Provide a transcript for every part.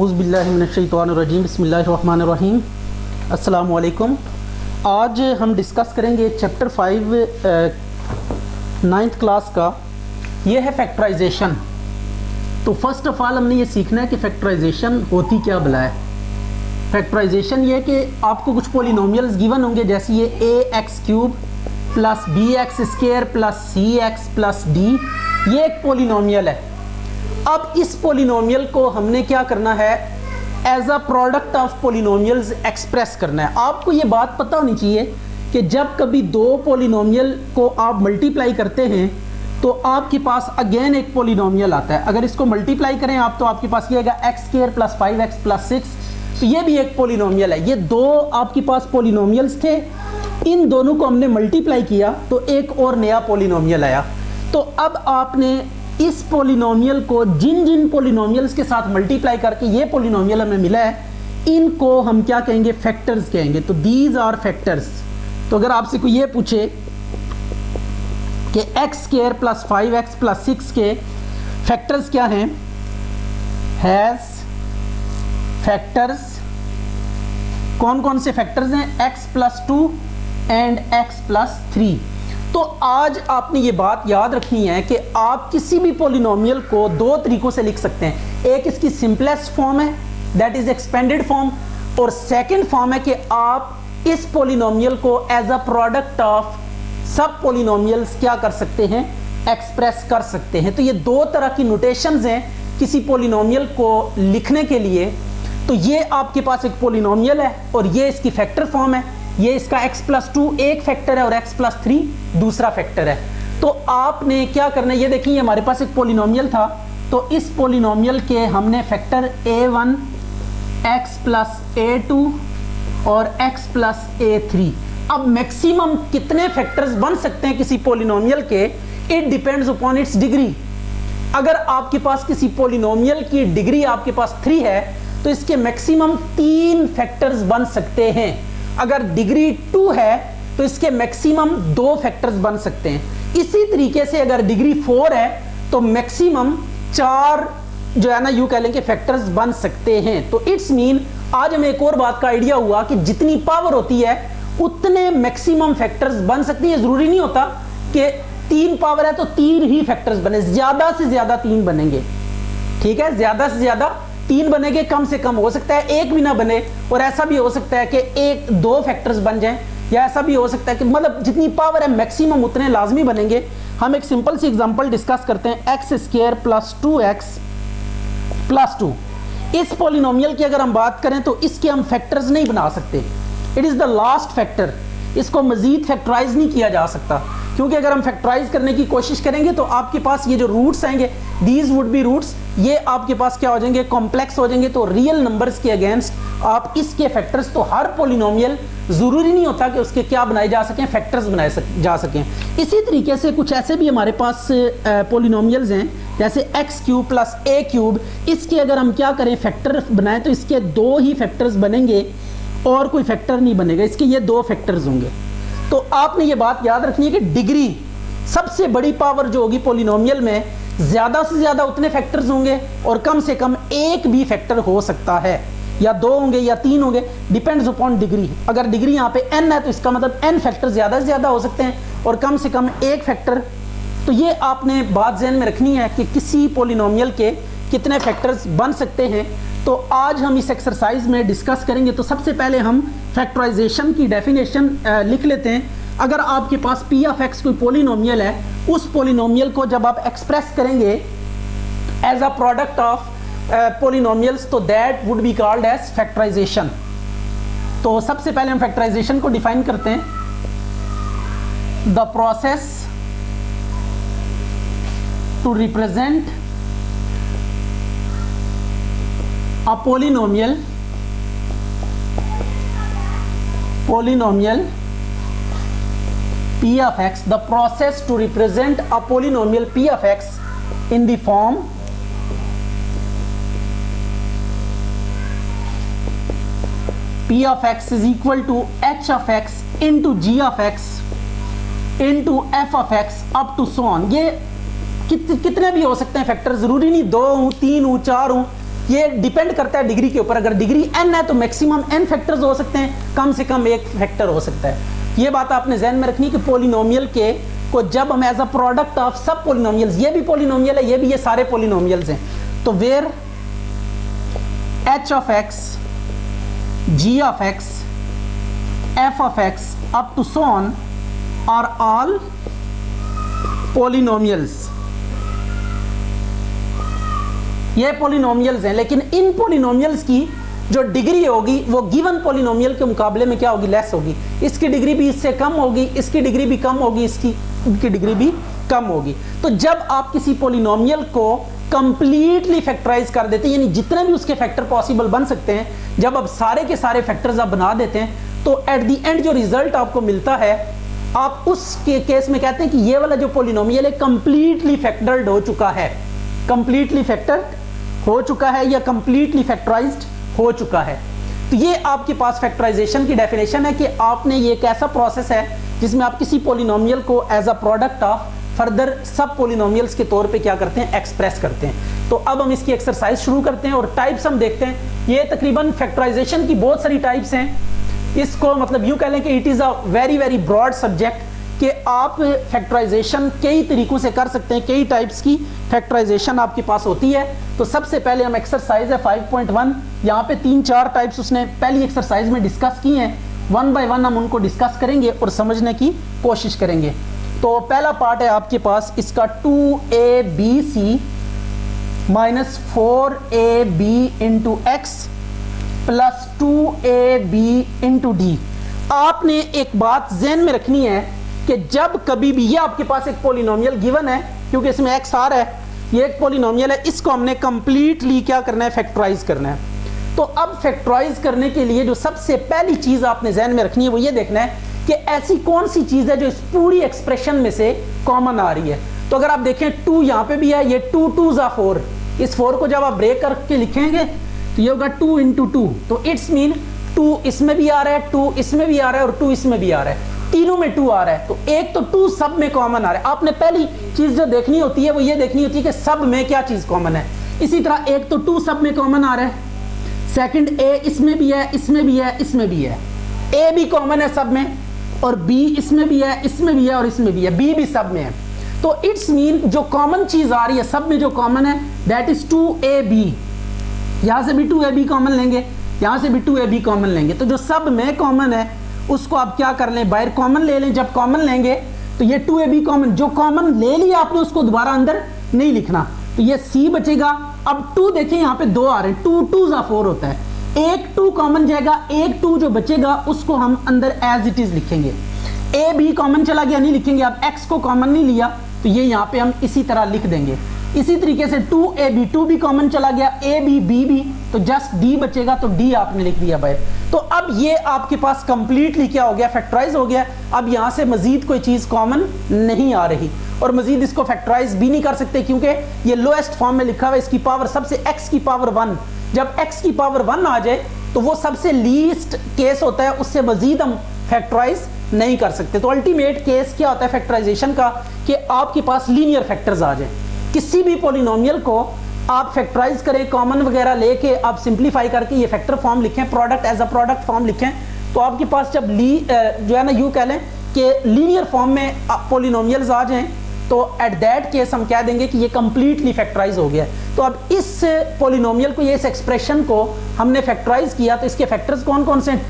औज़ुबिल्लाहिमिनश्शैतानिर्रजीम बिस्मिल्लाहिर्रहमानिर्रहीम। अस्सलामु अलैकुम। आज हम डिस्कस करेंगे चैप्टर 5 नाइन्थ क्लास का। ये है फैक्टराइजेशन। तो फर्स्ट ऑफ ऑल हमने ये सीखना है कि फैक्टराइजेशन होती क्या भला है। फैक्टराइजेशन ये है कि आपको कुछ पोलिनोमियल्स गिवन होंगे, जैसे ये a(x³ plus bx² plus c(x plus d), ये एक पोलिनोमियल है। अब इस पोलिनोमियल को हमने क्या करना है, as a product of polynomials express करना है। आपको ये बात पता होनी चाहिए कि जब कभी दो पोलिनोमियल को आप मल्टीप्लाई करते हैं तो आपके पास अगेन एक पोलिनोमियल आता है। अगर इसको मल्टीप्लाई करें आप तो आपके पास ये आएगा x² प्लस 5x प्लस 6, तो ये भी एक पोलिनोमियल है। ये दो आपके पास पोलिनोमियल्स थे, इन दोनों को हमने मल्टीप्लाई किया तो एक और नया पोलिनोमियल आया। तो अब आपने इस पोलिनोमियल को जिन जिन पोलिनोमियल्स के साथ मल्टीप्लाई करके ये पोलिनोमियल हमें मिला है, इनको हम क्या कहेंगे, फैक्टर्स कहेंगे। तो दीज आर फैक्टर्स। तो अगर आपसे कोई ये पूछे कि x² प्लस 5x प्लस 6 के फैक्टर्स क्या हैं, हैज फैक्टर्स कौन कौन से फैक्टर्स हैं, x plus 2 and x plus 3। तो आज आपने ये बात याद रखनी है कि आप किसी भी पोलिनोमियल को दो तरीकों से लिख सकते हैं। एक इसकी सिंपलेस्ट फॉर्म है, दैट इज एक्सपेंडेड फॉर्म, और सेकंड फॉर्म है कि आप इस पोलिनोमियल को एज अ प्रोडक्ट ऑफ सब पोलिनोमियल्स क्या कर सकते हैं, एक्सप्रेस कर सकते हैं। तो ये दो तरह की नोटेशंस हैं किसी पोलिनोमियल को लिखने के लिए। तो ये आपके पास एक पोलिनोमियल है और ये इसकी फैक्टर फॉर्म है। ये इसका x प्लस 2 एक फैक्टर है और x प्लस 3 दूसरा फैक्टर है। तो आपने क्या करना है, ये देखिए हमारे पास एक पोलिनोमियल था, तो इस पोलिनोमियल के हमने factor a1 x plus a2 और x प्लस a3। अब मैक्सिमम कितने फैक्टर्स बन सकते हैं किसी पोलिनोमियल के, it depends upon its degree. अगर आपके पास किसी पोलिनोमियल की डिग्री आपके पास 3 है तो इसके मैक्सिमम 3 फैक्टर्स बन सकते हैं। अगर डिग्री 2 है तो इसके मैक्सिमम 2 फैक्टर्स बन सकते हैं। इसी तरीके से अगर डिग्री 4 है तो मैक्सिमम 4 जो है ना, यूं कह लें कि फैक्टर्स बन सकते हैं। तो इट्स मीन आज हमें एक और बात का आइडिया हुआ कि जितनी पावर होती है उतने मैक्सिमम फैक्टर्स बन सकती है। जरूरी नहीं होता कि 3 पावर है तो 3 ही फैक्टर्स बने, ज्यादा से ज्यादा 3 बनेंगे। ठीक है, ज्यादा से ज्यादा 3 बनेंगे, कम से कम हो सकता है 1 भी ना बने, और ऐसा भी हो सकता है कि 1-2 फैक्टर्स बन जाएं, या ऐसा भी हो सकता है कि मतलब जितनी पावर है मैक्सिमम उतने लाजमी बनेंगे। हम एक सिंपल सी एग्जांपल डिस्कस करते हैं, x² प्लस 2x प्लस 2। इस पोलिनोमियल की अगर हम बात करें तो इसके हम फैक्टर्स नहीं बना सकते, it is the last factor. इसको मजीद फैक्टराइज नहीं किया जा सकता, क्योंकि अगर हम फैक्टराइज करने की कोशिश करेंगे तो आपके पास ये जो रूट्स आएंगे, दीज वुड बी रूट्स, ये आपके पास क्या हो जाएंगे, कॉम्प्लेक्स हो जाएंगे। तो रियल नंबर्स के अगेंस्ट आप इसके फैक्टर्स, तो हर पोलिनोमियल जरूरी नहीं होता कि उसके क्या बनाए जा सकें, फैक्टर्स बनाए जा सकें। इसी तरीके से कुछ ऐसे भी हमारे पास पोलिनोमियल्स हैं, जैसे x³ प्लस a³। इसके अगर हम क्या करें, फैक्टर बनाएं तो इसके 2 ही फैक्टर्स बनेंगे और कोई फैक्टर नहीं बनेगा, इसके ये 2 फैक्टर्स होंगे। तो आपने ये बात याद रखनी है कि डिग्री, सबसे बड़ी पावर जो होगी पोलिनोमियल में, ज्यादा से ज्यादा उतने फैक्टर्स होंगे और कम से कम 1 भी फैक्टर हो सकता है, या 2 होंगे या 3 होंगे, डिपेंड्स अपॉन डिग्री। अगर डिग्री यहाँ पे n है तो इसका मतलब n फैक्टर ज्यादा से ज्यादा हो सकते हैं और कम से कम 1 फैक्टर। तो ये आपने बात ज़हन में रखनी है कि किसी पोलिनोमियल के कितने फैक्टर्स बन सकते हैं। तो आज हम इस एक्सरसाइज में डिस्कस करेंगे। तो सबसे पहले हम फैक्टराइजेशन की डेफिनेशन लिख लेते हैं। अगर आपके पास p ऑफ x कोई पोलिनोमियल है, उस पोलिनोमियल को जब आप एक्सप्रेस करेंगे as a product of polynomials, तो that would be called as factorisation. तो सबसे पहले हम फैक्टराइजेशन को डिफाइन करते हैं, the process to represent a polynomial p of x, the process to represent a polynomial p of x in the form p of x is equal to h of x into g of x into f of x up to so on। ये कितने भी हो सकते हैं factor, जरूरी नहीं 2 हूँ, 3 हूँ, 4 हूँ, ये डिपेंड करता है डिग्री के ऊपर। अगर डिग्री n है तो मैक्सिमम n फैक्टर्स हो सकते हैं, कम से कम एक फैक्टर हो सकता है। ये बात आपने ध्यान में रखनी कि पॉलिनोमियल के को जब हम एज अ प्रोडक्ट ऑफ सब पॉलिनोमियल्स, ये भी पॉलिनोमियल है, ये भी, ये सारे पॉलिनोमियल्स हैं, तो where h of x, g of x, f of x up to so on are all polynomials, ये पॉलिनोमियल्स हैं। लेकिन इन पॉलिनोमियल्स की जो डिग्री होगी वो गिवन पॉलिनोमियल के मुकाबले में क्या होगी, लेस होगी। इसकी डिग्री भी इससे कम होगी, इसकी डिग्री भी कम होगी, इसकी डिग्री भी कम होगी। तो जब आप किसी पॉलिनोमियल को कंप्लीटली फैक्टराइज कर देते हैं, यानी जितने भी उसके फैक्टर पॉसिबल बन सकते हैं, जब आप सारे के सारे फैक्टर्स आप बना देते हैं, तो एट द एंड जो रिजल्ट आपको मिलता है, आप उसके केस में कहते हैं कि ये वाला जो पॉलिनोमियल है कंप्लीटली फैक्टर्ड हो चुका है, कंप्लीटली फैक्टर्ड हो चुका है या कंप्लीटली फैक्टराइज्ड हो चुका है। तो ये आपके पास फैक्टराइजेशन की डेफिनेशन है कि आपने ये एक ऐसा प्रोसेस है जिसमें आप किसी पॉलिनोमियल को as a product of further sub polynomials के तौर पे क्या करते हैं, एक्सप्रेस करते हैं। तो अब हम इसकी एक्सरसाइज शुरू करते हैं और टाइप्स हम देखते हैं। ये तकरीबन फैक्टराइजेशन की बहुत सारी टाइप्स हैं। इसको मतलब यूं कह लें कि it is a very very broad subject कि आप फैक्टराइजेशन कई तरीकों से कर सकते हैं, कई टाइप्स की फैक्टराइजेशन आपके पास होती है। तो सबसे पहले हम एक्सरसाइज है 5.1, यहाँ पे 3-4 टाइप्स उसने पहली एक्सरसाइज में डिस्कस की हैं। वन बाय वन हम उनको डिस्कस करेंगे और समझने की कोशिश करेंगे। तो पहला पार्ट है आपके पास इसका 2abc minus 4ab into x plus 2ab into D. आपने एक बात ज़हन में रखनी है कि जब कभी भी ये आपके पास एक पॉलिनोमियल गिवन है, क्योंकि इसमें एक्स आ रहा है, ये एक पॉलिनोमियल है, इसको हमने कंप्लीटली क्या करना है, फैक्टराइज करना है। तो अब फैक्टराइज करने के लिए जो सबसे पहली चीज़ आपने ज़हन में रखनी है वो ये देखना है कि ऐसी कौन सी चीज़ है जो इस पूरी एक्सप्रेशन में से कॉमन आ रही है। तो अगर आप देखें 2 यहाँ पे भी है, ये 2 2 ज़ा 4, इस 4 को जब आप ब्रेक करके लिखेंगे तो ये होगा 2 इंटू 2, तो इट्स मीन 2 इसमें भी आ रहा है, 2 इसमें भी आ रहा है और 2 इसमें भी आ रहा है, तीनों में 2 आ रहा है। तो एक तो 2 सब में कॉमन आ रहा है। आपने पहली चीज़ जो देखनी होती है वो ये देखनी होती है कि सब में क्या चीज़ कॉमन है। इसी तरह एक तो 2 सब में कॉमन आ रहा है, सेकंड ए इसमें भी है, इसमें भी है, इसमें भी है, ए भी कॉमन है सब में, और बी इसमें भी है, इसमें भी है और इसमें भी है, बी भी सब में है। तो इट्स मीन जो कॉमन चीज़ आ रही है सब में जो कॉमन है दैट इज 2ab। यहाँ से भी 2ab कॉमन लेंगे, यहाँ से भी 2ab कॉमन लेंगे। तो जो सब में कॉमन है उसको आप क्या कर लें, बाहर कॉमन ले लें। जब कॉमन लेंगे तो ये 2ab कॉमन, जो कॉमन ले लिया आपने उसको दोबारा अंदर नहीं लिखना, तो ये c बचेगा। अब 2 देखें यहाँ पे 2 आ रहे हैं, 2 2 ज़ा 4 होता है, एक 2 कॉमन जाएगा, एक 2 जो बचेगा उसको हम अंदर एज इट इज लिखेंगे। a b कॉमन चला गया, नहीं लिखेंगे। अब x को कॉमन नहीं लिया तो ये यहाँ पे हम इसी तरह लिख देंगे। इसी तरीके से 2ab, 2 भी कॉमन चला गया, a b b भी, तो जस्ट d बचेगा, तो d आपने लिख दिया बाहर। तो अब ये आपके पास कंप्लीटली क्या हो गया, फैक्टराइज हो गया। अब यहाँ से मजीद कोई चीज़ कॉमन नहीं आ रही और मजीद इसको फैक्टराइज भी नहीं कर सकते क्योंकि ये लोएस्ट फॉर्म में लिखा हुआ है। इसकी पावर सबसे x की पावर 1, जब x की पावर 1 आ जाए तो वो सबसे लीस्ट केस होता है, उससे मजीद हम फैक्टराइज नहीं कर सकते। तो अल्टीमेट केस क्या होता है फैक्टराइजेशन का कि आपके पास लीनियर फैक्टर्स आ जाए। किसी भी पॉलिनोमियल को आप फैक्टराइज करें, कॉमन वगैरह लेके आप सिंप्लीफाई करके ये फैक्टर फॉर्म लिखें, product as a product form लिखें, तो आपके पास जब जो है ना यूँ कह लें कि लीनियर फॉर्म में पॉलिनोमियल्स आ जाएं तो एट दैट केस हम कह देंगे कि ये कंप्लीटली फैक्टराइज हो गया। तो अब इस पॉलिनोमियल को, ये इस एक्सप्रेशन को हमने फैक्टराइज किया, तो इसके फैक्टर्स कौन कौन से हैं,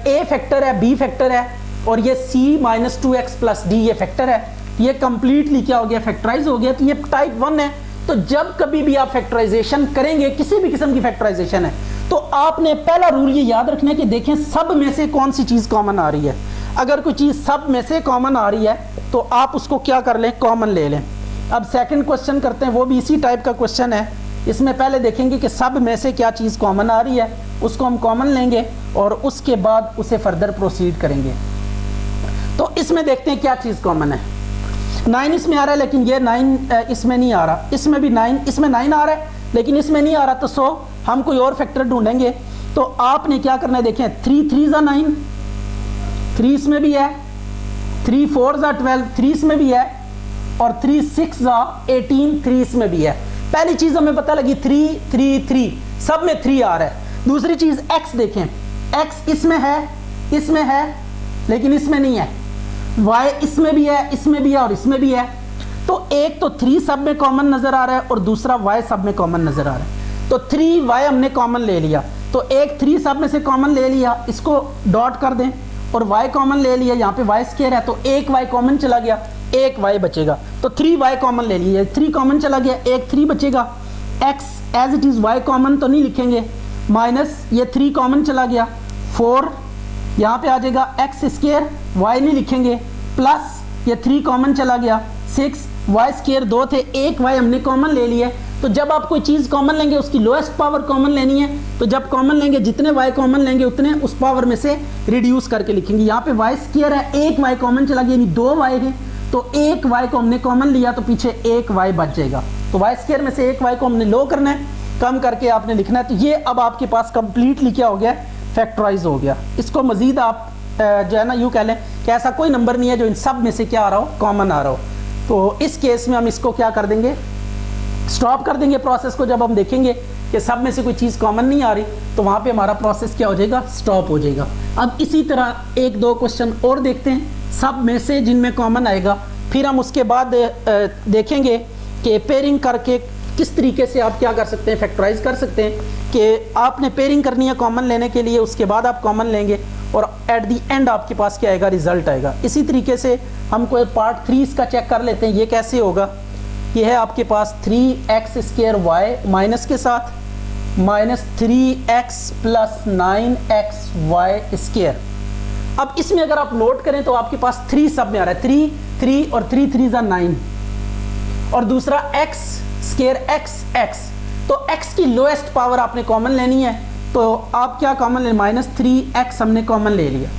a फैक्टर है, b फैक्टर है और ये c minus 2x plus d ये फैक्टर है। ये कंप्लीटली क्या हो गया, फैक्टराइज हो गया। तो ये टाइप 1 है। तो जब कभी भी आप फैक्टराइजेशन करेंगे, किसी भी किस्म की फैक्टराइजेशन है, तो आपने पहला रूल ये याद रखना है कि देखें सब में से कौन सी चीज़ कॉमन आ रही है। अगर कोई चीज़ सब में से कॉमन आ रही है तो आप उसको क्या कर लें, कॉमन ले लें। अब सेकंड क्वेश्चन करते हैं, वो भी इसी टाइप का क्वेश्चन है। इसमें पहले देखेंगे कि सब में से क्या चीज़ कॉमन आ रही है, उसको हम कॉमन लेंगे और उसके बाद उसे फर्दर प्रोसीड करेंगे। तो इसमें देखते हैं क्या चीज़ कॉमन है। 9 इसमें आ रहा है लेकिन ये 9 इसमें नहीं आ रहा, इसमें भी 9, इसमें 9 आ रहा है लेकिन इसमें नहीं आ रहा, तो सो हम कोई और फैक्टर ढूंढेंगे। तो आपने क्या करना है, देखें 3 3 ज़ा 9, 3 इसमें भी है, 3 4 ज़ा 12, 3 इसमें भी है और 3 6 ज़ा 18, 3 इसमें भी है। पहली चीज हमें पता लगी 3 3 3, सब में 3 आ रहा है। दूसरी चीज x देखें, x इसमें है लेकिन इसमें नहीं है, y इसमें भी है, इसमें भी है और इसमें भी है। तो एक तो 3 सब में कॉमन नजर आ रहा है और दूसरा y सब में कॉमन नजर आ रहा है। तो 3y हमने कॉमन ले लिया, तो एक 3 सब में से कॉमन ले लिया, इसको डॉट कर दें, और y कॉमन ले लिया, यहाँ पे y स्क्वायर है तो एक y कॉमन चला गया, एक y बचेगा। तो 3y कॉमन ले लिया, 3 कॉमन चला गया, एक 3 बचेगा। x as it is, y common तो नहीं लिखेंगे, माइनस ये 3 कॉमन चला गया, 4 यहाँ पे आ जाएगा, x स्क्वायर y नहीं लिखेंगे, प्लस ये 3 कॉमन चला गया, 6 y स्क्वायर 2 थे, एक y हमने कॉमन ले लिया। तो जब आप कोई चीज़ कॉमन लेंगे उसकी लोएस्ट पावर कॉमन लेनी है, तो जब कॉमन लेंगे जितने y कॉमन लेंगे उतने उस पावर में से रिड्यूस करके लिखेंगे। यहाँ पे y स्क्वायर है, एक y कॉमन चला गया, यानी 2 y है, तो एक y को हमने कॉमन लिया तो पीछे एक y बच जाएगा। तो y स्क्वायर में से एक y को हमने लो करना है, कम करके आपने लिखना है। तो ये अब आपके पास कंप्लीटली क्या हो गया, फैक्टराइज हो गया। इसको मजीद आप जो है ना यूँ कह लें कि ऐसा कोई नंबर नहीं है जो इन सब में से क्या आ रहा हो, कॉमन आ रहा हो। तो इस केस में हम इसको क्या कर देंगे, स्टॉप कर देंगे प्रोसेस को। जब हम देखेंगे कि सब में से कोई चीज़ कॉमन नहीं आ रही तो वहाँ पे हमारा प्रोसेस क्या हो जाएगा, स्टॉप हो जाएगा। अब इसी तरह 1-2 क्वेश्चन और देखते हैं सब में से जिनमें कॉमन आएगा, फिर हम उसके बाद देखेंगे कि पेयरिंग करके किस तरीके से आप क्या कर सकते हैं, फैक्टराइज कर सकते हैं। कि आपने पेयरिंग करनी है कॉमन लेने के लिए, उसके बाद आप कॉमन लेंगे और एट दी एंड आपके पास क्या आएगा, रिजल्ट आएगा। इसी तरीके से हम कोई पार्ट 3 इसका चेक कर लेते हैं। ये कैसे होगा, ये है आपके पास 3x स्क्वायर y माइनस के साथ minus 3x plus 9xy square. अब इसमें अगर आप नोट करें तो आपके पास 3 सब में आ रहा है, 3 3 और 3 3 जा 9, और दूसरा x स्क्वायर x। तो x की लोएस्ट पावर आपने कॉमन लेनी है, तो आप क्या कॉमन ले, माइनस 3x हमने कॉमन ले लिया।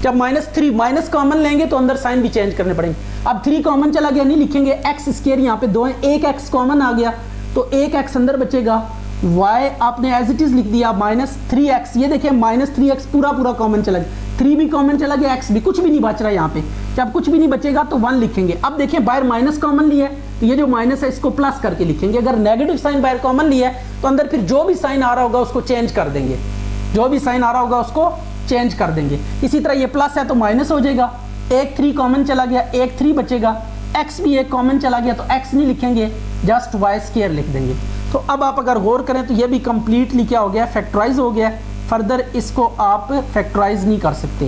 जब -3 माइनस कॉमन लेंगे तो अंदर साइन भी चेंज करने पड़ेंगे। अब 3 कॉमन चला गया, नहीं लिखेंगे, x स्क्वायर यहाँ पे 2 है, एक x कॉमन आ गया तो एक x अंदर बचेगा, y आपने एज इट इज लिख दिया -3x। ये देखिए -3x पूरा कॉमन चला गया, 3 भी कॉमन चला गया, x भी, कुछ भी नहीं बच रहा है यहाँ पे। जब कुछ भी नहीं बचेगा तो 1 लिखेंगे। अब देखिए बाहर माइनस कॉमन लिया है तो ये जो माइनस है इसको प्लस करके लिखेंगे। अगर नेगेटिव साइन बाहर कॉमन लिया है तो अंदर फिर जो भी साइन आ रहा होगा उसको चेंज कर देंगे, जो भी साइन आ रहा होगा उसको चेंज कर देंगे। इसी तरह ये प्लस है तो माइनस हो जाएगा, एक 3 कॉमन चला गया, एक 3 बचेगा, x भी एक कॉमन चला गया तो x नहीं लिखेंगे, जस्ट y स्क्वायर लिख देंगे। तो अब आप अगर गौर करें तो ये भी कंप्लीटली क्या हो गया, फैक्टराइज हो गया। फर्दर इसको आप फैक्टराइज नहीं कर सकते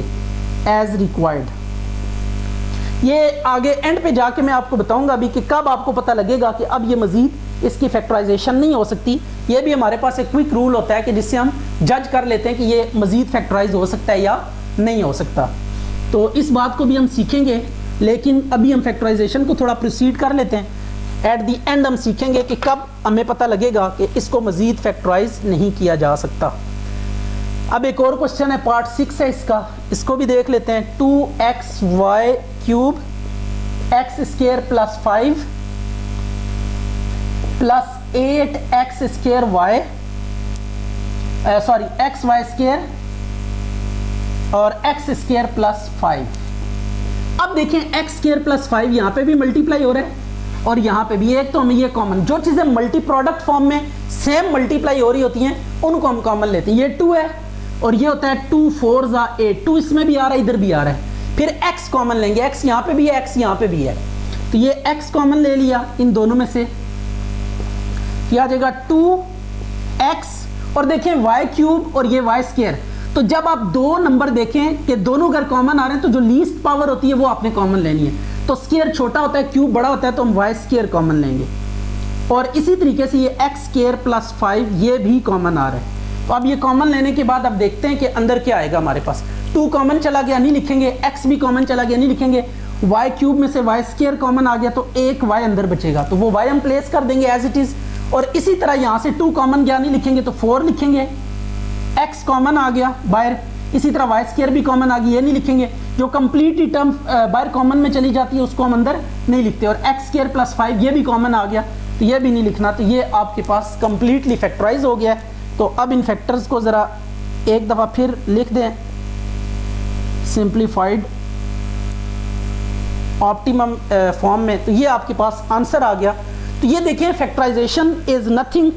एज रिक्वायर्ड। ये आगे एंड पे जाके मैं आपको बताऊंगा अभी कि कब आपको पता लगेगा कि अब ये मजीद इसकी फैक्टराइजेशन नहीं हो सकती। ये भी हमारे पास एक क्विक रूल होता है कि जिससे हम जज कर लेते हैं कि ये मजीद फैक्टराइज हो सकता है या नहीं हो सकता। तो इस बात को भी हम सीखेंगे, लेकिन अभी हम फैक्टराइजेशन को थोड़ा प्रोसीड कर लेते हैं। एट दी एंड हम सीखेंगे कि कब हमें पता लगेगा कि इसको मजीद फैक्टराइज नहीं किया जा सकता। अब एक और क्वेश्चन है, पार्ट 6 है इसका, इसको भी देख लेते हैं। 2xy cube x square plus 5 plus 8x square y sorry xy square और x स्क्वायर प्लस 5। अब देखें x स्क्वायर प्लस 5 यहाँ पे भी मल्टीप्लाई हो रहा है और यहाँ पे भी। एक तो हमें ये कॉमन, जो चीज़ें मल्टी प्रोडक्ट फॉर्म में सेम मल्टीप्लाई हो रही होती हैं उनको हम कॉमन लेते हैं। ये 2 है और ये होता है 2 4 जा 8, 2 इसमें भी आ रहा है, इधर भी आ रहा है। फिर x कॉमन लेंगे, x यहाँ पे भी है, x यहाँ पे भी है, तो ये x कॉमन ले लिया इन दोनों में से, ये आ जाएगा 2x और देखें y क्यूब और ये y स्क्वायर। तो जब आप दो नंबर देखें कि दोनों अगर कॉमन आ रहे हैं तो जो लीस्ट पावर होती है वो आपने कॉमन लेनी है। तो स्क्वायर छोटा होता है, क्यूब बड़ा होता है, तो हम y स्क्वायर कॉमन लेंगे। और इसी तरीके से ये x स्क्वायर प्लस 5 ये भी कॉमन आ रहा है। तो अब ये कॉमन लेने के बाद अब देखते हैं कि अंदर क्या आएगा हमारे पास। 2 कॉमन चला गया, नहीं लिखेंगे, x भी कॉमन चला गया, नहीं लिखेंगे, y क्यूब में से y स्क्वायर कॉमन आ गया तो एक y अंदर बचेगा, तो वो y हम प्लेस कर देंगे एज इट इज। और इसी तरह यहाँ से 2 कॉमन गया, नहीं लिखेंगे तो 4 लिखेंगे, x कॉमन आ गया बाहर, इसी तरह y स्क्वायर भी कॉमन आ गई, ये नहीं लिखेंगे। जो कंप्लीटली टर्म बाहर कॉमन में चली जाती है उसको हम अंदर नहीं लिखते। और x स्क्वायर प्लस 5 ये भी कॉमन आ गया तो ये भी नहीं लिखना। तो ये आपके पास कंप्लीटली फैक्टराइज हो गया है। तो अब इन फैक्टर्स को ज़रा एक दफ़ा फिर लिख दें सिंप्लीफाइड ऑप्टिमम फॉर्म में। तो ये आपके पास आंसर आ गया तो ये देखिए factorization is nothing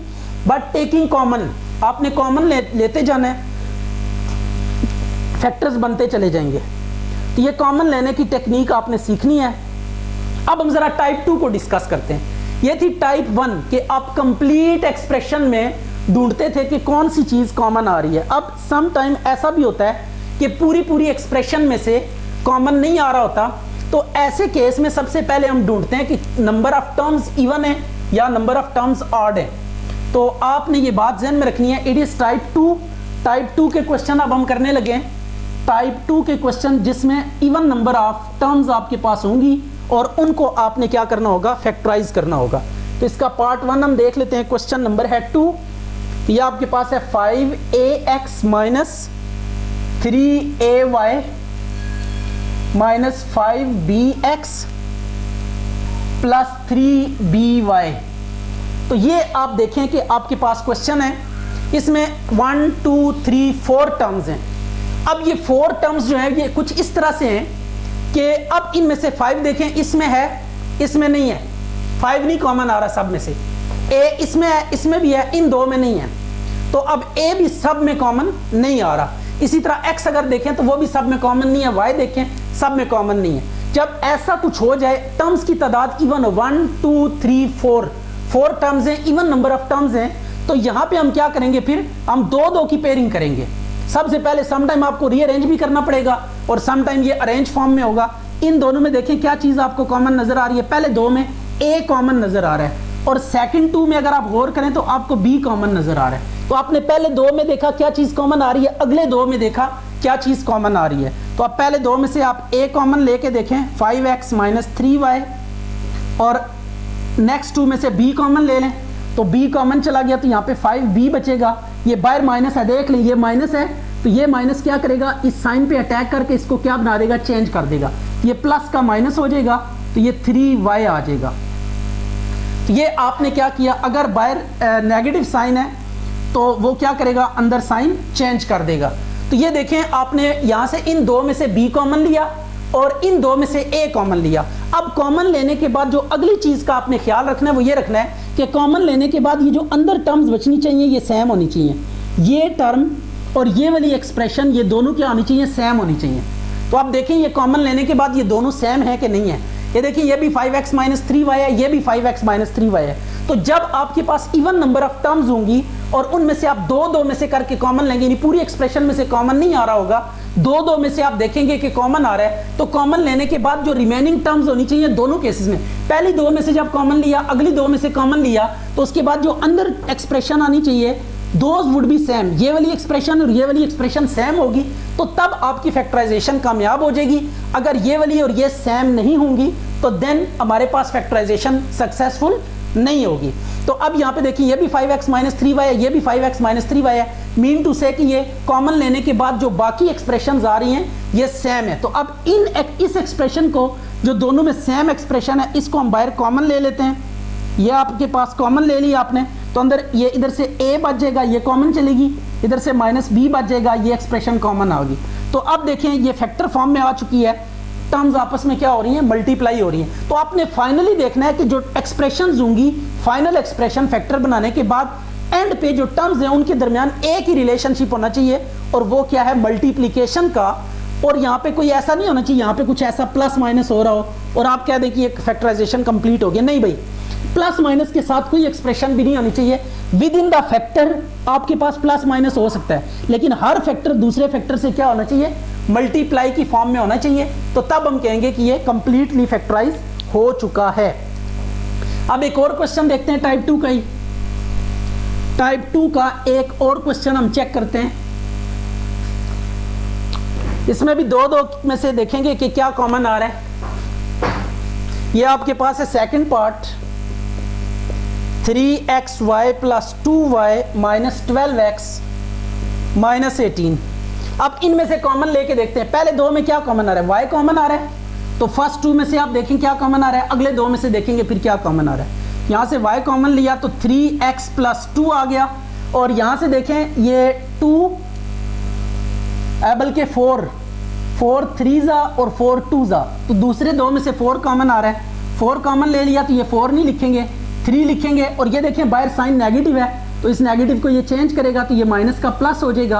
but taking common, आपने कॉमन लेते जाना है, फैक्टर्स बनते चले जाएंगे। तो ये कॉमन लेने की टेक्निक आपने सीखनी है। अब हम जरा टाइप 2 को डिस्कस करते हैं। ये थी टाइप 1 कि आप कंप्लीट एक्सप्रेशन में ढूंढते थे कि कौन सी चीज कॉमन आ रही है। अब सम टाइम ऐसा भी होता है कि पूरी एक्सप्रेशन में से कॉमन नहीं आ रहा होता, तो ऐसे केस में सबसे पहले हम ढूंढते हैं कि नंबर ऑफ टर्म्स इवन है या नंबर ऑफ टर्म्स ऑड है। तो आपने ये बात ध्यान में रखनी है। It is type 2। टाइप 2 के क्वेश्चन अब हम करने लगे हैं। टाइप 2 के क्वेश्चन जिसमें इवन नंबर ऑफ टर्म्स आपके पास होंगी और उनको आपने क्या करना होगा, फैक्टराइज करना होगा। तो इसका पार्ट 1 हम देख लेते हैं। क्वेश्चन नंबर है 2। ये आपके पास है 5ax minus 3ay minus 5bx plus 3by। तो ये आप देखें कि आपके पास क्वेश्चन है, इसमें 1 2 3 4 टर्म्स हैं। अब ये 4 टर्म्स जो है ये कुछ इस तरह से हैं कि अब इनमें से 5 देखें, इसमें है, इसमें नहीं है, 5 नहीं कॉमन आ रहा सब में से। a इसमें है, इसमें भी है, इन दो में नहीं है। तो अब a भी सब में कॉमन नहीं आ रहा। इसी तरह x अगर देखें तो वो भी सब में कॉमन नहीं है, y देखें सब में कॉमन नहीं है। जब ऐसा कुछ हो जाए, टर्म्स की तादाद इवन हो, 1 2 3 4 टर्म्स हैं, इवन नंबर ऑफ टर्म्स हैं, तो यहां पे हम क्या करेंगे, फिर हम दो की पेयरिंग करेंगे। सबसे पहले समटाइम आपको रीअरेंज भी करना पड़ेगा और समटाइम ये अरेंज फॉर्म में होगा। इन दोनों में देखें क्या चीज आपको कॉमन नजर आ रही है। पहले 2 में a कॉमन नजर आ रहा है और सेकंड 2 में अगर आप गौर करें तो आपको b कॉमन नजर आ रहा है। तो आपने पहले 2 में देखा क्या चीज कॉमन आ रही है, अगले 2 में देखा क्या चीज कॉमन आ रही है। तो आप पहले 2 में से आप a कॉमन लेके देखें, 5x माइनस 3y, और नेक्स्ट 2 में से b कॉमन ले लें। तो b कॉमन चला गया तो यहाँ पे 5b बचेगा। ये बाहर माइनस है, देख लें ये माइनस है, तो ये माइनस क्या करेगा, इस साइन पे अटैक करके इसको क्या बना देगा, चेंज कर देगा। ये प्लस का माइनस हो जाएगा तो ये 3y आ जाएगा। तो ये आपने क्या किया, अगर बाहर नेगेटिव साइन है तो वो क्या करेगा, अंदर साइन चेंज कर देगा। तो ये देखें आपने यहां से इन 2 में से b कॉमन लिया और इन 2 में से a कॉमन लिया। अब कॉमन लेने के बाद जो अगली चीज का आपने ख्याल रखना है वो ये रखना है कि कॉमन लेने के बाद ये जो अंदर टर्म्स बचनी चाहिए ये सेम होनी चाहिए। ये टर्म और ये वाली एक्सप्रेशन ये दोनों क्या होनी चाहिए, सेम होनी चाहिए। तो आप देखें ये कॉमन लेने के बाद ये दोनों सेम है कि नहीं है। ये देखिए ये भी 5x माइनस 3y है, ये भी 5x माइनस 3y है। तो जब आपके पास इवन नंबर ऑफ टर्म्स होंगी और उनमें से आप दो में से करके कॉमन लेंगे, यानी पूरी एक्सप्रेशन में से कॉमन नहीं आ रहा होगा, दो में से आप देखेंगे कि कॉमन आ रहा है, तो कॉमन लेने के बाद जो रिमेनिंग टर्म्स होनी चाहिए दोनों केसेस में, पहली 2 में से जब कॉमन लिया, अगली 2 में से कॉमन लिया, तो उसके बाद जो अंदर एक्सप्रेशन आनी चाहिए दोज वुड बी सेम। ये वाली एक्सप्रेशन और ये वाली एक्सप्रेशन सेम होगी तो तब आपकी फैक्टराइजेशन कामयाब हो जाएगी। अगर ये वाली और ये सेम नहीं होंगी तो देन हमारे पास फैक्टराइजेशन सक्सेसफुल नहीं होगी। तो अब यहाँ पे देखिए ये भी 5x माइनस 3y है, ये भी 5x माइनस 3y है। मीन टू से कि ये कॉमन लेने के बाद जो बाकी एक्सप्रेशंस आ रही हैं ये सेम है। तो अब इस एक्सप्रेशन को, जो दोनों में सेम एक्सप्रेशन है, इसको हम बाहर कॉमन ले लेते हैं। ये आपके पास कॉमन ले लिया आपने, तो अंदर ये इधर से a बच जाएगा, ये कॉमन चलेगी, इधर से माइनस b बच जाएगा, ये एक्सप्रेशन कॉमन आ गई। तो अब देखें ये फैक्टर फॉर्म में आ चुकी है, टर्म्स आपस में क्या हो रही हैं, मल्टीप्लाई हो रही हैं। तो आपने फाइनली देखना है कि जो एक्सप्रेशंस होंगी, फाइनल एक्सप्रेशन फैक्टर बनाने के बाद एंड पे जो टर्म्स हैं उनके दरमियान एक ही रिलेशनशिप होना चाहिए, और वो क्या है, मल्टीप्लीकेशन का। और यहाँ पे कोई ऐसा नहीं होना चाहिए यहाँ पे कुछ ऐसा प्लस माइनस हो रहा हो और आप कह दें कि एक फैक्टराइजेशन कंप्लीट हो गया। नहीं भाई, प्लस माइनस के साथ कोई एक्सप्रेशन भी नहीं होनी चाहिए। विद इन द फैक्टर आपके पास प्लस माइनस हो सकता है, लेकिन हर फैक्टर दूसरे फैक्टर से क्या होना चाहिए, मल्टीप्लाई की फॉर्म में होना चाहिए। तो तब हम कहेंगे कि ये कंप्लीटली फैक्टराइज हो चुका है। अब एक और क्वेश्चन देखते हैं टाइप 2 का ही। टाइप 2 का एक और क्वेश्चन हम चेक करते हैं। इसमें भी दो में से देखेंगे कि क्या कॉमन आ रहा है। ये आपके पास है second part, 3xy plus 2y minus 12x minus 18। अब इनमें से कॉमन लेके देखते हैं। पहले 2 में क्या कॉमन आ रहा है, y कॉमन आ रहा है, तो फर्स्ट 2 में से आप देखें क्या कॉमन आ रहा है, अगले 2 में से देखेंगे फिर क्या कॉमन आ रहा है। यहां से y कॉमन लिया तो 3x प्लस 2 आ गया, और यहां से देखें ये 2 बल्कि 4 3 और 4 2, तो दूसरे 2 में से 4 कॉमन आ रहा है। 4 कॉमन ले लिया तो ये 4 नहीं लिखेंगे, 3 लिखेंगे और ये देखें बाहर साइन नेगेटिव है तो इस नेगेटिव को ये चेंज करेगा तो ये माइनस का प्लस हो जाएगा,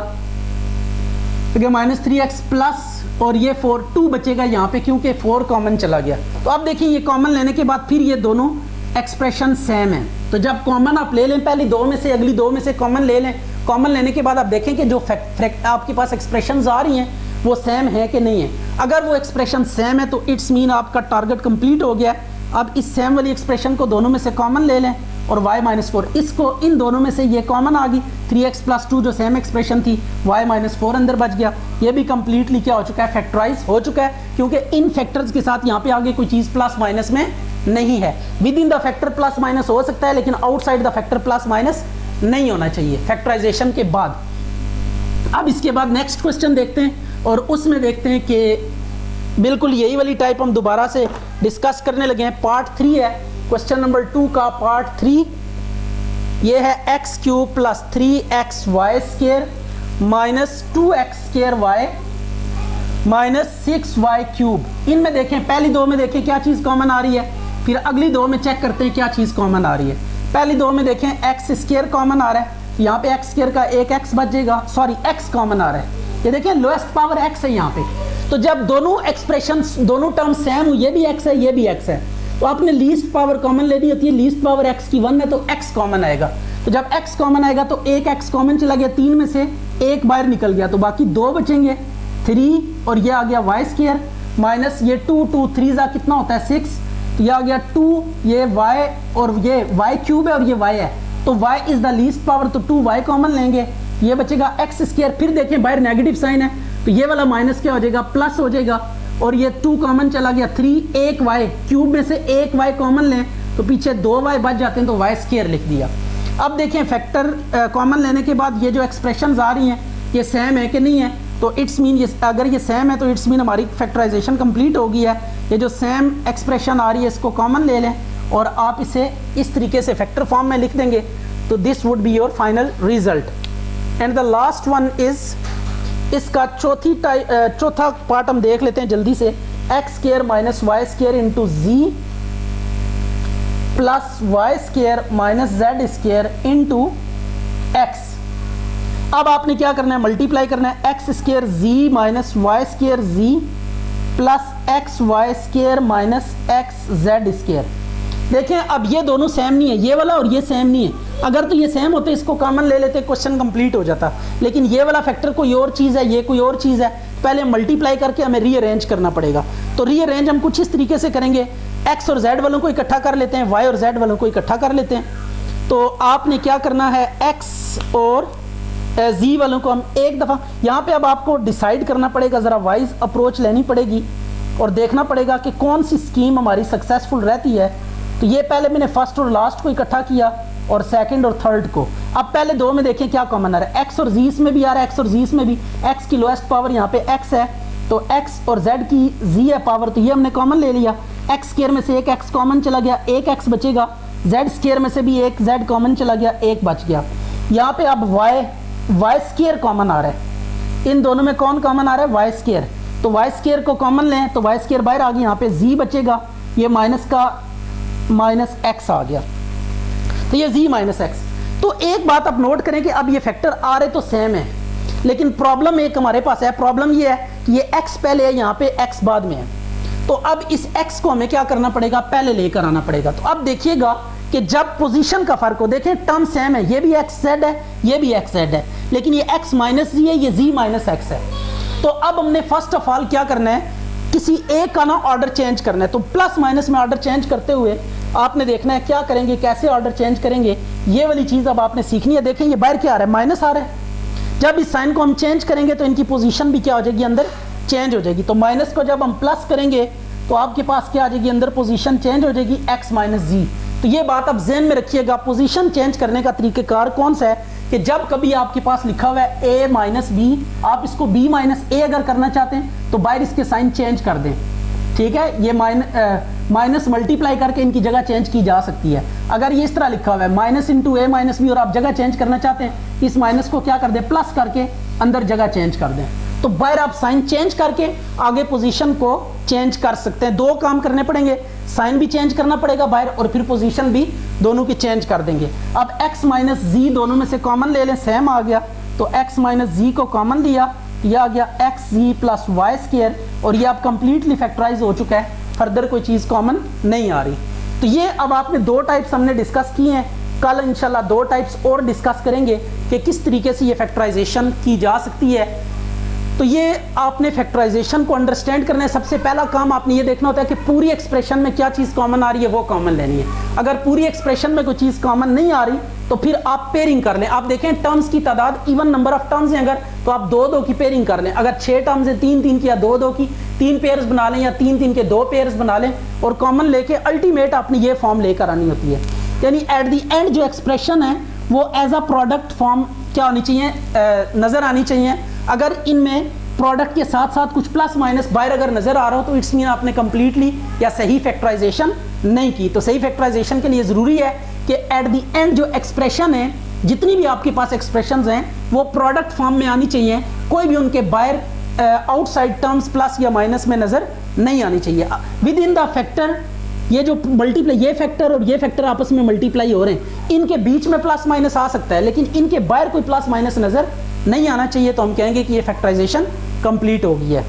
तो माइनस 3x प्लस और ये 2 बचेगा यहाँ पे क्योंकि 4 कॉमन चला गया। तो अब देखिए ये कॉमन लेने के बाद फिर ये दोनों एक्सप्रेशन सेम है, तो जब कॉमन आप ले लें पहली 2 में से अगली 2 में से कॉमन ले लें, कॉमन लेने के बाद आप देखें कि जो आपके पास एक्सप्रेशंस आ रही हैं वो सेम है कि नहीं है। अगर वो एक्सप्रेशन सेम है तो इट्स मीन आपका टारगेट कंप्लीट हो गया। अब इस सेम वाली एक्सप्रेशन को दोनों में से कॉमन ले लें और y-4 इसको इन दोनों में से ये कॉमन आ गई 3x + 2 जो सेम एक्सप्रेशन थी, y-4 अंदर बच गया। ये भी कंप्लीटली क्या हो चुका है, फैक्टराइज हो चुका है क्योंकि इन फैक्टर्स के साथ यहाँ पे आगे कोई चीज़ प्लस माइनस में नहीं है। With in the factor plus minus हो सकता है लेकिन outside the factor plus minus नहीं होना चाहिए फैक्टराइजेशन के बाद। अब इसके बाद नेक्स्ट क्वेश्चन देखते हैं और उसमें देखते हैं कि बिल्कुल यही वाली टाइप हम दोबारा से डिस्कस करने लगे हैं। पार्ट 3 है क्वेश्चन नंबर 2 का पार्ट 3। ये है x³ + 3xy² - 2x² y - 6y³। इनमें देखें पहली 2 में देखें क्या चीज़ कॉमन आ रही है, फिर अगली 2 में चेक करते हैं क्या चीज़ कॉमन आ रही है। पहली 2 में देखें x² कॉमन आ रहा है, यहाँ पे x² का एक x बचेगा, सॉरी x कॉमन आ रहा है। ये देखें लोएस्ट पावर x है यहाँ पे, तो जब दोनों एक्सप्रेशंस दोनों टर्म सेम हो, ये भी x है ये भी x है, तो आपने लीस्ट पावर कॉमन लेनी होती है। लीस्ट पावर x की 1 है तो x कॉमन आएगा, तो जब x कॉमन आएगा तो एक x कॉमन चला गया, 3 में से एक बाहर निकल गया तो बाकी 2 बचेंगे, 3 और ये आ गया y² माइनस ये 2 3 कितना होता है 6, तो ये आ गया 2, ये y और ये y³ है और ये y है, तो y is the least power तो 2y कॉमन लेंगे, ये बचेगा x²। फिर देखें बाहर नेगेटिव साइन है तो ये वाला माइनस क्या हो जाएगा, प्लस हो जाएगा, और ये 2 कॉमन चला गया, 3 एक y क्यूब में से एक y कॉमन लें तो पीछे 2y बच जाते हैं तो y² लिख दिया। अब देखें फैक्टर कॉमन लेने के बाद ये जो एक्सप्रेशंस आ रही हैं ये सेम है कि नहीं है, तो इट्स मीन ये अगर ये सेम है तो इट्स मीन हमारी फैक्टराइजेशन कंप्लीट हो गई है। ये जो सेम एक्सप्रेशन आ रही है इसको कॉमन ले लें और आप इसे इस तरीके से फैक्टर फॉर्म में लिख देंगे तो this would be your final result. And the last one is, इसका चौथा पार्ट हम देख लेते हैं जल्दी से, x² - y² into z plus y² - z² into x। अब आपने क्या करना है, मल्टीप्लाई करना है, x² z - y² z plus xy² - xz²। देखें अब ये दोनों सेम नहीं है, ये वाला और ये सेम नहीं है। अगर तो ये सेम होते इसको कॉमन ले लेते क्वेश्चन कंप्लीट हो जाता, लेकिन ये वाला फैक्टर कोई और चीज़ है, ये कोई और चीज़ है, पहले मल्टीप्लाई करके हमें रीअरेंज करना पड़ेगा। तो रीअरेंज हम कुछ इस तरीके से करेंगे, x और z वालों को इकट्ठा कर लेते हैं, y और z वालों को इकट्ठा कर लेते हैं। तो आपने क्या करना है, x और z वालों को हम एक दफ़ा यहाँ पे अब आपको डिसाइड करना पड़ेगा, ज़रा वाइज अप्रोच लेनी पड़ेगी और देखना पड़ेगा कि कौन सी स्कीम हमारी सक्सेसफुल रहती है। तो ये पहले मैंने फर्स्ट और लास्ट को इकट्ठा किया और सेकंड और थर्ड को। अब पहले 2 में देखें क्या कॉमन आ रहा है, x और z में भी आ रहा है, x और z में भी, x की लोएस्ट पावर यहाँ पे x है तो x और z की z है पावर, तो ये हमने कॉमन ले लिया। x² में से एक x कॉमन चला गया, एक x बचेगा, z² में से भी एक z कॉमन चला गया, एक बच गया। यहाँ पे अब y² कॉमन आ रहा है, इन दोनों में कौन कॉमन आ रहा है, y², तो y² को कॉमन लें तो y² बाहर आ गया, यहाँ पे z बचेगा, ये माइनस का माइनस x आ गया, तो ये z - x। तो एक बात आप नोट करें कि अब ये फैक्टर आ रहे तो सेम है, लेकिन प्रॉब्लम एक हमारे पास है, प्रॉब्लम ये है कि ये x पहले है, यहाँ पे x बाद में है, तो अब इस x को हमें क्या करना पड़ेगा, पहले लेकर आना पड़ेगा। तो अब देखिएगा कि जब पोजीशन का फर्क हो, देखें टर्म सेम है, ये भी xz है ये भी xz है, लेकिन ये x - z है, ये z - x है। तो अब हमने फर्स्ट ऑफ ऑल क्या करना है, किसी एक का ना ऑर्डर चेंज करना है। तो प्लस माइनस में ऑर्डर चेंज करते हुए आपने देखना है क्या करेंगे, कैसे ऑर्डर चेंज करेंगे, ये वाली चीज़ अब आपने सीखनी है। देखें ये बाहर क्या आ रहा है, माइनस आ रहा है, जब इस साइन को हम चेंज करेंगे तो इनकी पोजीशन भी क्या हो जाएगी, अंदर चेंज हो जाएगी। तो माइनस को जब हम प्लस करेंगे तो आपके पास क्या आ जाएगी, अंदर पोजीशन चेंज हो जाएगी, x - z। तो ये बात आप ज़हन में रखिएगा, पोजीशन चेंज करने का तरीक़ेकार कौन सा है कि जब कभी आपके पास लिखा हुआ है a - b, आप इसको b - a अगर करना चाहते हैं तो बाहर इसके साइन चेंज कर दें, ठीक है। ये माइनस मल्टीप्लाई करके इनकी जगह चेंज की जा सकती है। अगर ये इस तरह लिखा हुआ है माइनस इंटू a - b और आप जगह चेंज करना चाहते हैं, इस माइनस को क्या कर दें, प्लस करके अंदर जगह चेंज कर दें, तो बाहर आप साइन चेंज करके आगे पोजीशन को चेंज कर सकते हैं। 2 काम करने पड़ेंगे, साइन भी चेंज करना पड़ेगा बाहर और फिर पोजीशन भी दोनों की चेंज कर देंगे। अब x माइनस जी दोनों में से कॉमन ले लें, सेम आ गया, तो x माइनस जी को कॉमन लिया, यह आ गया एक्स जी प्लस वाई स्क्वायर, और ये अब कंप्लीटली फैक्टराइज हो चुका है, फर्दर कोई चीज़ कॉमन नहीं आ रही। तो ये अब आपने दो टाइप्स हमने डिस्कस किए हैं, कल इंशाल्लाह दो टाइप्स और डिस्कस करेंगे कि किस तरीके से ये फैक्टराइजेशन की जा सकती है। तो ये आपने फैक्टराइजेशन को अंडरस्टैंड करना है, सबसे पहला काम आपने ये देखना होता है कि पूरी एक्सप्रेशन में क्या चीज़ कॉमन आ रही है वो कॉमन लेनी है। अगर पूरी एक्सप्रेशन में कोई चीज़ कॉमन नहीं आ रही तो फिर आप पेयरिंग कर लें। आप देखें टर्म्स की तादाद इवन नंबर ऑफ टर्म्स हैं अगर, तो आप 2-2 की पेयरिंग कर लें। अगर 6 टर्म्स हैं 3-3 की या 2-2 की 3 पेयर्स बना लें, या 3-3 के 2 पेयर्स बना लें, और कॉमन लेके अल्टीमेट आपने ये फॉर्म लेकर आनी होती है। यानी एट द एंड जो एक्सप्रेशन है वो एज अ प्रोडक्ट फॉर्म क्या होनी चाहिए, नज़र आनी चाहिए। अगर इनमें प्रोडक्ट के साथ साथ कुछ प्लस माइनस बाहर अगर नज़र आ रहा हो तो इट्स मीन आपने कंप्लीटली या सही फैक्टराइजेशन नहीं की। तो सही फैक्टराइजेशन के लिए ज़रूरी है कि एट द एंड जो एक्सप्रेशन है, जितनी भी आपके पास एक्सप्रेशंस हैं वो प्रोडक्ट फॉर्म में आनी चाहिए, कोई भी उनके बाहर आउटसाइड टर्म्स प्लस या माइनस में नज़र नहीं आनी चाहिए। विद इन द फैक्टर, ये जो मल्टीप्लाई, ये फैक्टर और ये फैक्टर आपस में मल्टीप्लाई हो रहे हैं, इनके बीच में प्लस माइनस आ सकता है लेकिन इनके बाहर कोई प्लस माइनस नज़र नहीं आना चाहिए, तो हम कहेंगे कि ये फैक्टराइजेशन कंप्लीट हो गई है।